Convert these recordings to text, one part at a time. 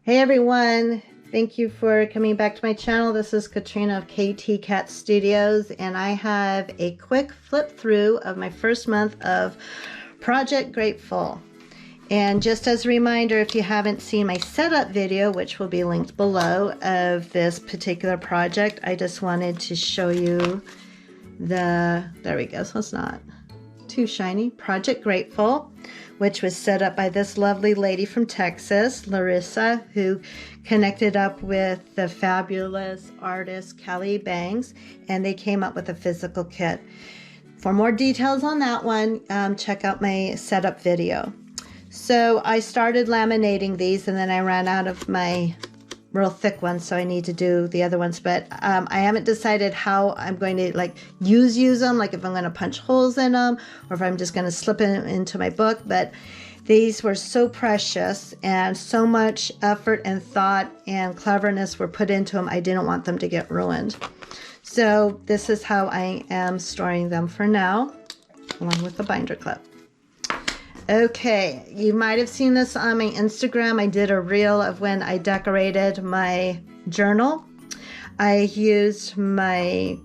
Hey everyone, thank you for coming back to my channel. This is Katrina of KT Cat Studios, and I have a quick flip through of my first month of Project Grateful. And just as a reminder, if you haven't seen my setup video, which will be linked below, of this particular project, I just wanted to show you there we go, so it's not too shiny, Project Grateful, which was set up by this lovely lady from Texas, Larissa, who connected up with the fabulous artist Kelly Bangs, and they came up with a physical kit. For more details on that one, check out my setup video. So I started laminating these, and then I ran out of my real thick ones, so I need to do the other ones, but I haven't decided how I'm going to use them, like if I'm going to punch holes in them or if I'm just going to slip them into my book. But these were so precious and so much effort and thought and cleverness were put into them. I didn't want them to get ruined. So this is how I am storing them for now, along with the binder clip. Okay, you might have seen this on my Instagram. I did a reel of when I decorated my journal. I used my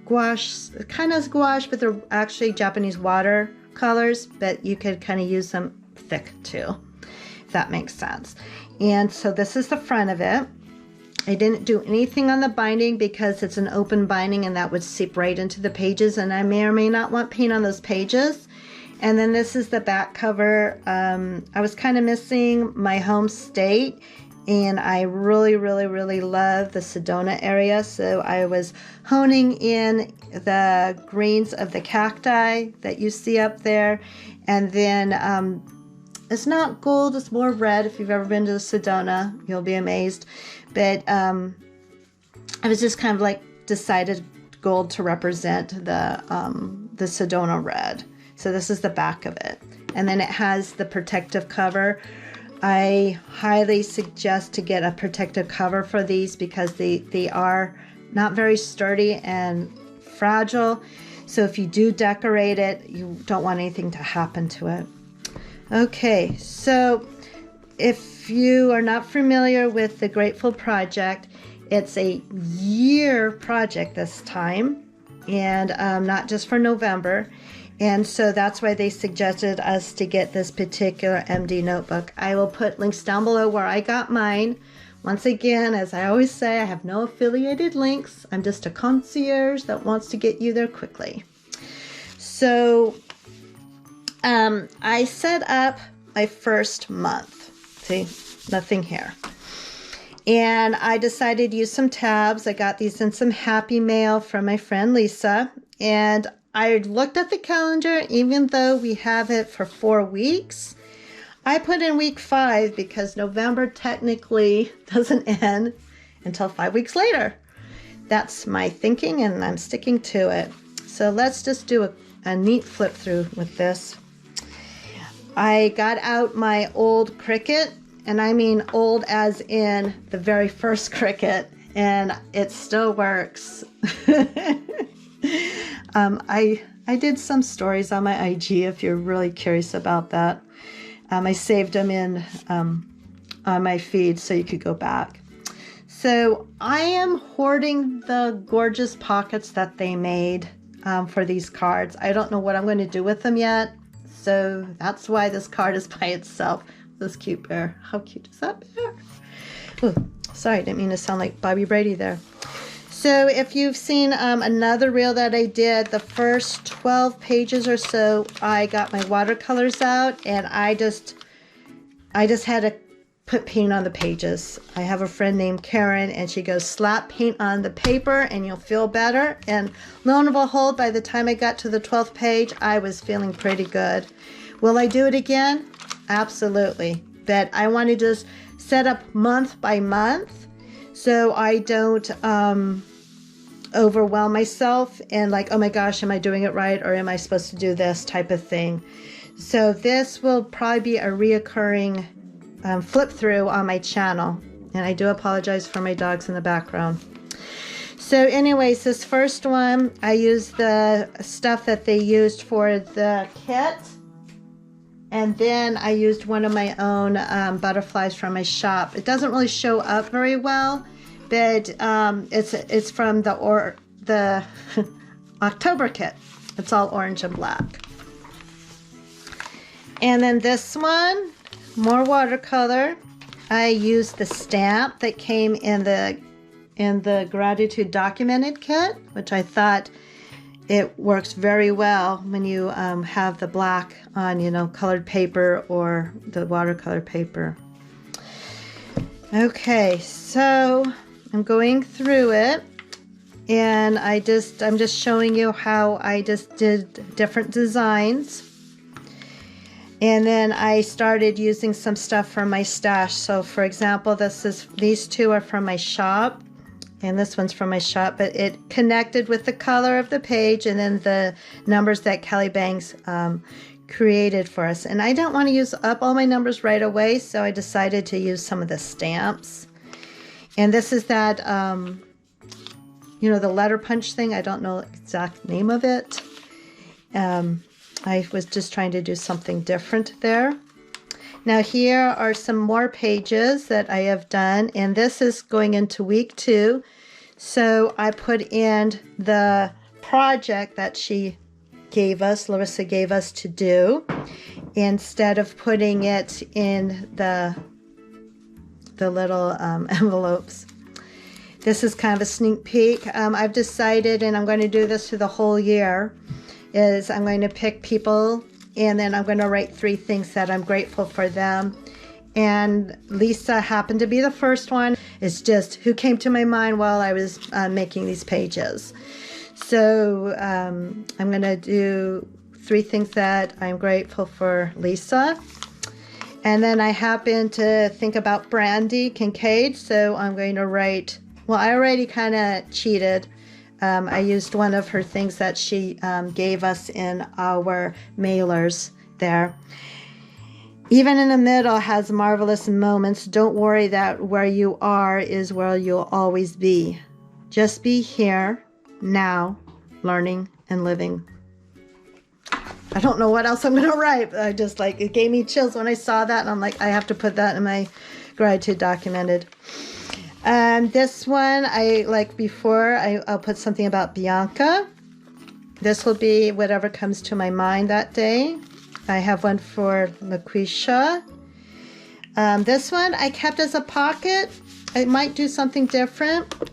gouache, kind of gouache, but they're actually Japanese watercolors, but you could kind of use them thick too, if that makes sense. And so this is the front of it. I didn't do anything on the binding because it's an open binding and that would seep right into the pages, and I may or may not want paint on those pages. And then this is the back cover. I was kind of missing my home state, and I really love the Sedona area. So I was honing in the greens of the cacti that you see up there. And then it's not gold, it's more red. If you've ever been to Sedona, you'll be amazed. But I was just kind of decided gold to represent the Sedona red. So this is the back of it. And then it has the protective cover. I highly suggest to get a protective cover for these because they are not very sturdy and fragile. So if you do decorate it, you don't want anything to happen to it. Okay, so if you are not familiar with the Grateful Project, it's a year project this time, and not just for November. And so that's why they suggested us to get this particular MD notebook. I will put links down below where I got mine. Once again, as I always say, I have no affiliated links. I'm just a concierge that wants to get you there quickly. So I set up my first month. See, nothing here. And I decided to use some tabs. I got these in some Happy Mail from my friend Lisa. And I looked at the calendar, even though we have it for 4 weeks. I put in week 5 because November technically doesn't end until 5 weeks later. That's my thinking, and I'm sticking to it. So let's just do a neat flip through with this. I got out my old Cricut, and I mean old as in the very first Cricut, and it still works. I did some stories on my IG if you're really curious about that. I saved them in on my feed so you could go back. So I am hoarding the gorgeous pockets that they made for these cards. I don't know what I'm going to do with them yet. So that's why this card is by itself. This cute bear. How cute is that bear? Oh, sorry, I didn't mean to sound like Bobby Brady there. So if you've seen another reel that I did, the first 12 pages or so, I got my watercolors out, and I just had to put paint on the pages. I have a friend named Karen, and she goes, slap paint on the paper and you'll feel better. And lo and behold, by the time I got to the 12th page, I was feeling pretty good. Will I do it again? Absolutely. But I want to just set up month by month so I don't overwhelm myself and oh my gosh, am I doing it right, or am I supposed to do this type of thing. So this will probably be a reoccurring flip through on my channel, and I do apologize for my dogs in the background. So anyways, this first one, I used the stuff that they used for the kit. And then I used one of my own butterflies from my shop. It doesn't really show up very well, but it's from the October kit. It's all orange and black. And then this one, more watercolor. I used the stamp that came in the Gratitude Documented kit, which I thought it works very well when you have the black on, you know, colored paper or the watercolor paper. Okay, so I'm going through it, and I'm just showing you how I just did different designs. And then I started using some stuff from my stash. So for example, these two are from my shop, and this one's from my shop, but it connected with the color of the page and then the numbers that Kelly Bangs created for us. And I don't want to use up all my numbers right away, so I decided to use some of the stamps. And this is that, you know, the letter punch thing. I don't know the exact name of it. I was just trying to do something different there. Now here are some more pages that I have done, and this is going into week 2. So I put in the project that she gave us, Larissa gave us to do, instead of putting it in the little envelopes. This is kind of a sneak peek. I've decided, and I'm going to do this through the whole year, is I'm going to pick people, and then I'm going to write 3 things that I'm grateful for them. And Lisa happened to be the first one. It's just who came to my mind while I was making these pages. So I'm going to do 3 things that I'm grateful for Lisa. And then I happened to think about Brandy Kincaid, so I'm going to write, well, I already kind of cheated. I used one of her things that she gave us in our mailers there. Even in the middle has marvelous moments. Don't worry that where you are is where you'll always be. Just be here, now, learning and living. I don't know what else I'm going to write. I just it gave me chills when I saw that, and I'm like, I have to put that in my Gratitude Documented. This one, I'll put something about Bianca. This will be whatever comes to my mind that day. I have one for LaQuisha. This one I kept as a pocket. I might do something different.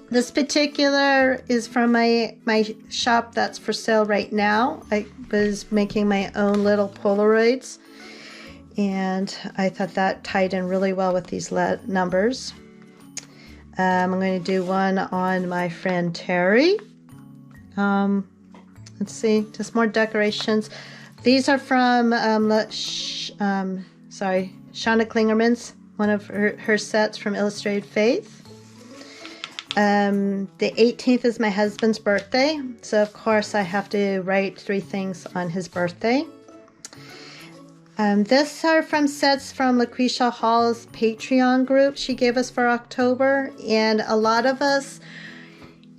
This particular is from my shop that's for sale right now. I was making my own little Polaroids, and I thought that tied in really well with these numbers. I'm going to do one on my friend Terry. Let's see, just more decorations. These are from Shauna Klingerman's, one of her sets from Illustrated Faith. The 18th is my husband's birthday, so of course I have to write 3 things on his birthday. This are from sets from LaQuisha Hall's Patreon group she gave us for October, and a lot of us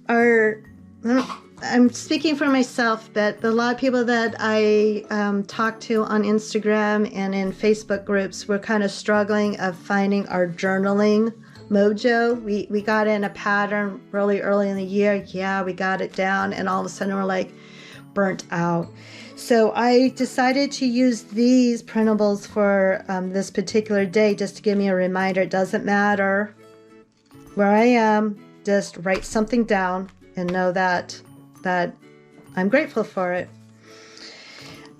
are, I'm speaking for myself, but a lot of people that I talk to on Instagram and in Facebook groups, we're kind of struggling of finding our journaling mojo. We got in a pattern really early in the year. Yeah, we got it down, and all of a sudden we're like burnt out. So I decided to use these printables for this particular day, just to give me a reminder. It doesn't matter where I am, just write something down and know that I'm grateful for it.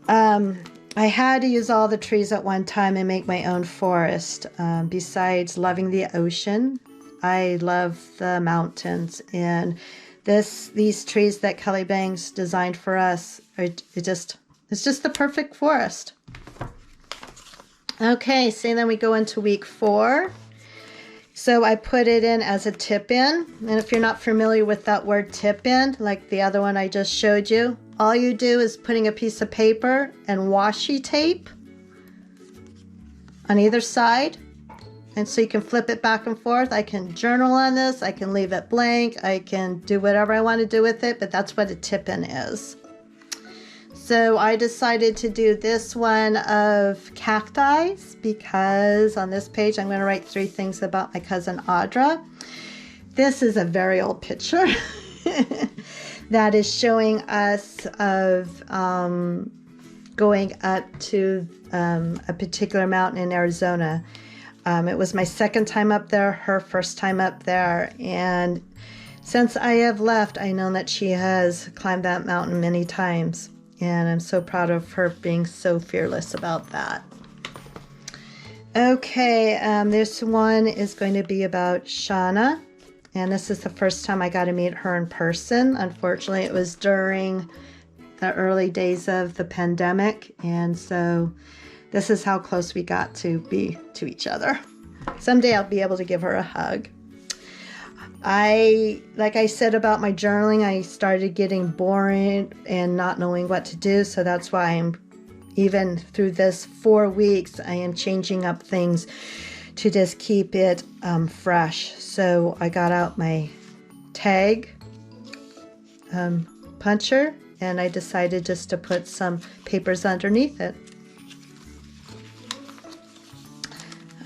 I had to use all the trees at one time and make my own forest. Besides loving the ocean, I love the mountains, and these trees that Kelly Bangs designed for us it's just the perfect forest. Okay, so then we go into week 4. So I put it in as a tip-in, and if you're not familiar with that word tip-in, like the other one I just showed you, all you do is putting a piece of paper and washi tape on either side, and so you can flip it back and forth. I can journal on this, I can leave it blank, I can do whatever I want to do with it, but that's what a tip-in is. So I decided to do this one of cacti because on this page I'm going to write 3 things about my cousin Audra. This is a very old picture that is showing us of going up to a particular mountain in Arizona. It was my second time up there, her first time up there, and since I have left, I know that she has climbed that mountain many times, and I'm so proud of her being so fearless about that. Okay, this one is going to be about Shauna, and this is the first time I got to meet her in person. Unfortunately, it was during the early days of the pandemic, and so this is how close we got to be to each other. Someday I'll be able to give her a hug. Like I said about my journaling, I started getting boring and not knowing what to do, so that's why I'm, even through this 4 weeks, I am changing up things to just keep it fresh. So I got out my tag puncher, and I decided just to put some papers underneath it.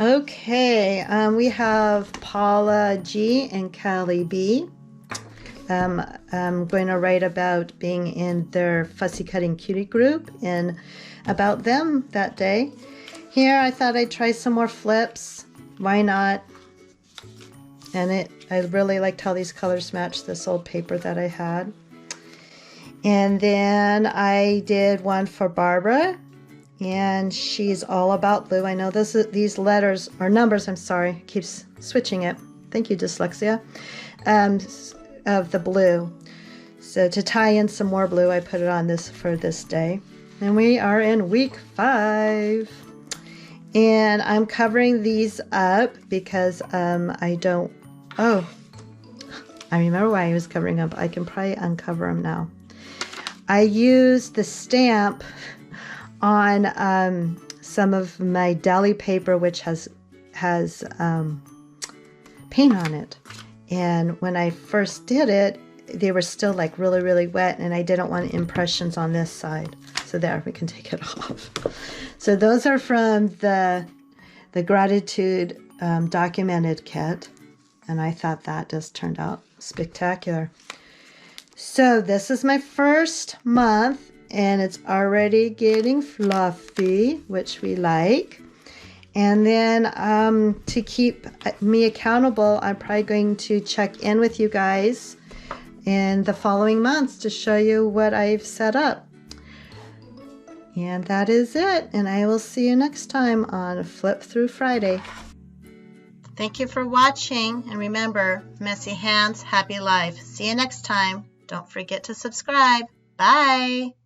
Okay, we have Paula G and Callie B. I'm going to write about being in their Fussy Cutting Cutie group and about them that day. Here I thought I'd try some more flips. Why not? And I really liked how these colors matched this old paper that I had. And then I did one for Barbara, and she's all about blue. I know these letters or numbers, I'm sorry, keeps switching it. Thank you, dyslexia. Of the blue. So to tie in some more blue, I put it on this for this day. And we are in week 5. And I'm covering these up because I remember why I was covering up. I can probably uncover them now. I used the stamp on some of my deli paper, which has paint on it. And when I first did it, they were still like really, really wet, and I didn't want impressions on this side. So there, we can take it off. So those are from the Gratitude Documented kit, and I thought that just turned out spectacular. So this is my first month, and it's already getting fluffy, which we like. And then to keep me accountable, I'm probably going to check in with you guys in the following months to show you what I've set up. And that is it. And I will see you next time on Flip Through Friday. Thank you for watching. And remember, messy hands, happy life. See you next time. Don't forget to subscribe. Bye.